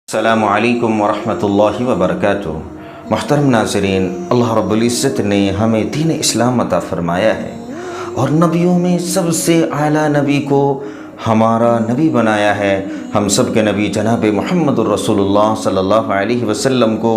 السلام علیکم ورحمۃ اللہ وبرکاتہ۔ محترم ناظرین، اللہ رب العزت نے ہمیں دین اسلام عطا فرمایا ہے اور نبیوں میں سب سے اعلیٰ نبی کو ہمارا نبی بنایا ہے۔ ہم سب کے نبی جناب محمد الرسول اللہ صلی اللہ علیہ وسلم کو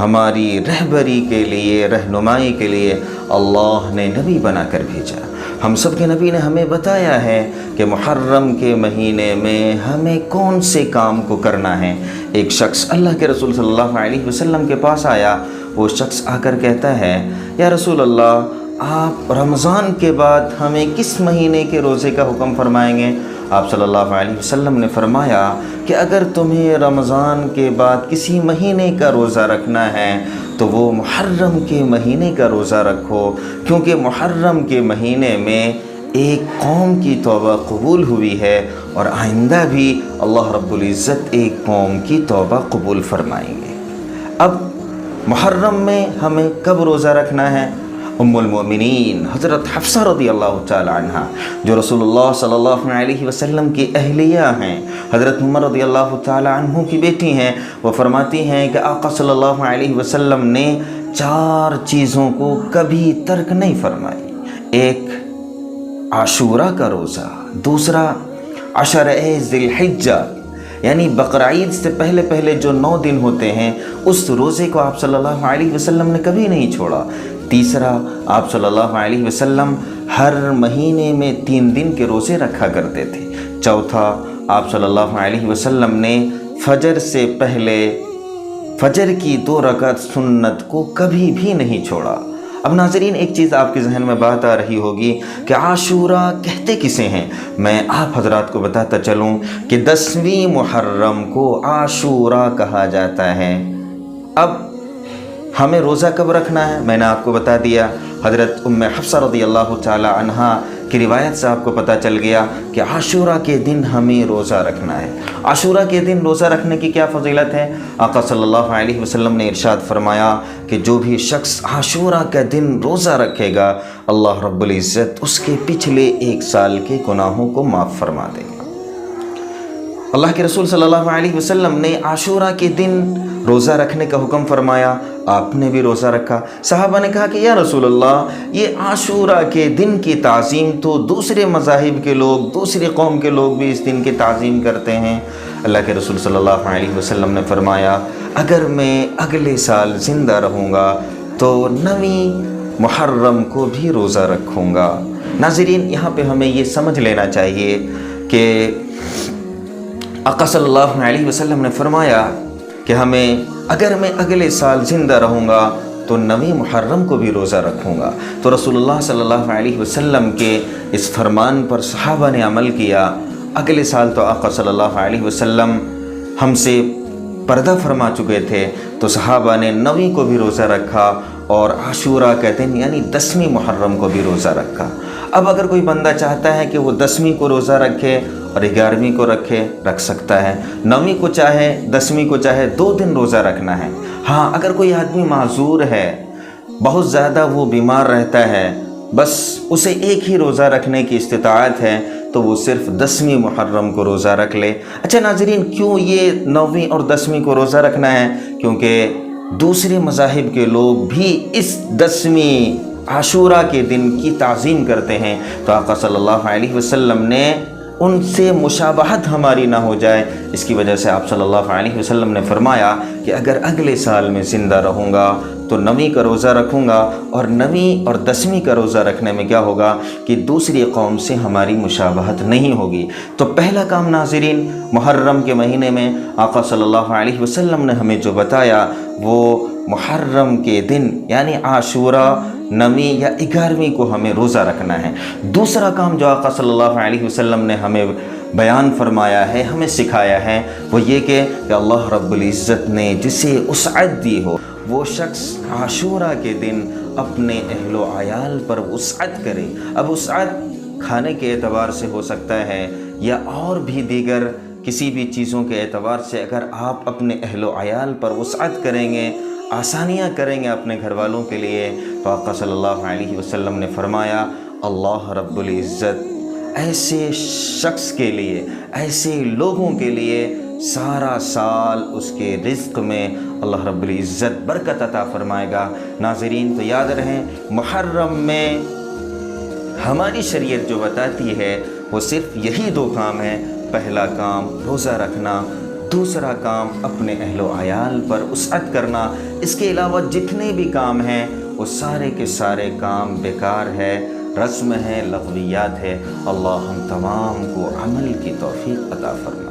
ہماری رہبری کے لیے، رہنمائی کے لیے اللہ نے نبی بنا کر بھیجا۔ ہم سب کے نبی نے ہمیں بتایا ہے کہ محرم کے مہینے میں ہمیں کون سے کام کو کرنا ہے۔ ایک شخص اللہ کے رسول صلی اللہ علیہ وسلم کے پاس آیا۔ وہ شخص آ کر کہتا ہے، یا رسول اللہ، آپ رمضان کے بعد ہمیں کس مہینے کے روزے کا حکم فرمائیں گے؟ آپ صلی اللہ علیہ وسلم نے فرمایا کہ اگر تمہیں رمضان کے بعد کسی مہینے کا روزہ رکھنا ہے تو وہ محرم کے مہینے کا روزہ رکھو، کیونکہ محرم کے مہینے میں ایک قوم کی توبہ قبول ہوئی ہے اور آئندہ بھی اللہ رب العزت ایک قوم کی توبہ قبول فرمائیں گے۔ اب محرم میں ہمیں کب روزہ رکھنا ہے؟ ام المؤمنین حضرت حفصہ رضی اللہ تعالی عنہ، جو رسول اللہ صلی اللہ علیہ وسلم کی اہلیہ ہیں، حضرت عمر رضی اللہ تعالی عنہ کی بیٹی ہیں، وہ فرماتی ہیں کہ آقا صلی اللہ علیہ وسلم نے 4 چیزوں کو کبھی ترک نہیں فرمائی۔ ایک عاشوراء کا روزہ، دوسرا 10 ذی الحجہ یعنی بقرعید سے پہلے جو 9 دن ہوتے ہیں اس روزے کو آپ صلی اللہ علیہ وسلم نے کبھی نہیں چھوڑا۔ تیسرا، آپ صلی اللہ علیہ وسلم ہر مہینے میں 3 دن کے روزے رکھا کرتے تھے۔ چوتھا، آپ صلی اللہ علیہ وسلم نے فجر سے پہلے فجر کی 2 رکعت سنت کو کبھی بھی نہیں چھوڑا۔ اب ناظرین، ایک چیز آپ کے ذہن میں بات آ رہی ہوگی کہ عاشوراء کہتے کسے ہیں؟ میں آپ حضرات کو بتاتا چلوں کہ 10ویں محرم کو عاشوراء کہا جاتا ہے۔ اب ہمیں روزہ کب رکھنا ہے؟ میں نے آپ کو بتا دیا۔ حضرت ام حفصہ رضی اللہ تعالی عنہا کی روایت سے آپ کو پتہ چل گیا کہ عاشوراء کے دن ہمیں روزہ رکھنا ہے۔ عاشوراء کے دن روزہ رکھنے کی کیا فضیلت ہے؟ آقا صلی اللہ علیہ وسلم نے ارشاد فرمایا کہ جو بھی شخص عاشوراء کا دن روزہ رکھے گا، اللہ رب العزت اس کے پچھلے 1 سال کے گناہوں کو معاف فرما دے گا۔ اللہ کے رسول صلی اللہ علیہ وسلم نے عاشوراء کے دن روزہ رکھنے کا حکم فرمایا، آپ نے بھی روزہ رکھا۔ صحابہ نے کہا کہ یا رسول اللہ، یہ عاشوراء کے دن کی تعظیم تو دوسرے مذاہب کے لوگ، دوسری قوم کے لوگ بھی اس دن کی تعظیم کرتے ہیں۔ اللہ کے رسول صلی اللہ علیہ وسلم نے فرمایا، اگر میں اگلے سال زندہ رہوں گا تو 9 محرم کو بھی روزہ رکھوں گا۔ ناظرین، یہاں پہ ہمیں یہ سمجھ لینا چاہیے کہ آقا صلی اللہ علیہ وسلم نے فرمایا کہ اگر میں اگلے سال زندہ رہوں گا تو 9 محرم کو بھی روزہ رکھوں گا۔ تو رسول اللہ صلی اللہ علیہ وسلم کے اس فرمان پر صحابہ نے عمل کیا۔ اگلے سال تو آقا صلی اللہ علیہ وسلم ہم سے پردہ فرما چکے تھے، تو صحابہ نے 9 کو بھی روزہ رکھا اور عاشوراء کا دن یعنی 10ویں محرم کو بھی روزہ رکھا۔ اب اگر کوئی بندہ چاہتا ہے کہ وہ 10ویں کو روزہ رکھے اور 11ویں کو رکھ سکتا ہے، 9ویں کو چاہے 10ویں کو چاہے 2 دن روزہ رکھنا ہے۔ ہاں، اگر کوئی آدمی معذور ہے، بہت زیادہ وہ بیمار رہتا ہے، بس اسے ایک ہی روزہ رکھنے کی استطاعت ہے، تو وہ صرف 10ویں محرم کو روزہ رکھ لے۔ اچھا ناظرین، کیوں یہ 9ویں اور 10ویں کو روزہ رکھنا ہے؟ کیونکہ دوسرے مذاہب کے لوگ بھی اس 10ویں عاشوراء کے دن کی تعظیم کرتے ہیں، تو آقا صلی اللہ علیہ وسلم نے ان سے مشابہت ہماری نہ ہو جائے، اس کی وجہ سے آپ صلی اللہ علیہ وسلم نے فرمایا کہ اگر اگلے سال میں زندہ رہوں گا تو 9ویں کا روزہ رکھوں گا، اور 9ویں اور 10ویں کا روزہ رکھنے میں کیا ہوگا کہ دوسری قوم سے ہماری مشابہت نہیں ہوگی۔ تو پہلا کام ناظرین، محرم کے مہینے میں آقا صلی اللہ علیہ وسلم نے ہمیں جو بتایا وہ محرم کے دن یعنی عاشوراء 9ویں یا 11ویں کو ہمیں روزہ رکھنا ہے۔ دوسرا کام جو آقا صلی اللہ علیہ وسلم نے ہمیں بیان فرمایا ہے، ہمیں سکھایا ہے، وہ یہ کہ اللہ رب العزت نے جسے وسعت دی ہو، وہ شخص عاشوراء کے دن اپنے اہل و عیال پر وسعت کرے۔ اب وسعت کھانے کے اعتبار سے ہو سکتا ہے یا اور بھی دیگر کسی بھی چیزوں کے اعتبار سے، اگر آپ اپنے اہل و عیال پر وسعت کریں گے، آسانیاں کریں گے اپنے گھر والوں کے لیے، تو آقا صلی اللہ علیہ وسلم نے فرمایا اللہ رب العزت ایسے شخص کے لیے، ایسے لوگوں کے لیے سارا سال اس کے رزق میں اللہ رب العزت برکت عطا فرمائے گا۔ ناظرین، تو یاد رہیں، محرم میں ہماری شریعت جو بتاتی ہے وہ صرف یہی 2 کام ہیں۔ پہلا کام روزہ رکھنا، دوسرا کام اپنے اہل و عیال پر وسعت کرنا۔ اس کے علاوہ جتنے بھی کام ہیں وہ سارے کے سارے کام بیکار ہے، رسم ہے، لغویات ہے۔ اللہ ہم تمام کو عمل کی توفیق عطا فرمائے۔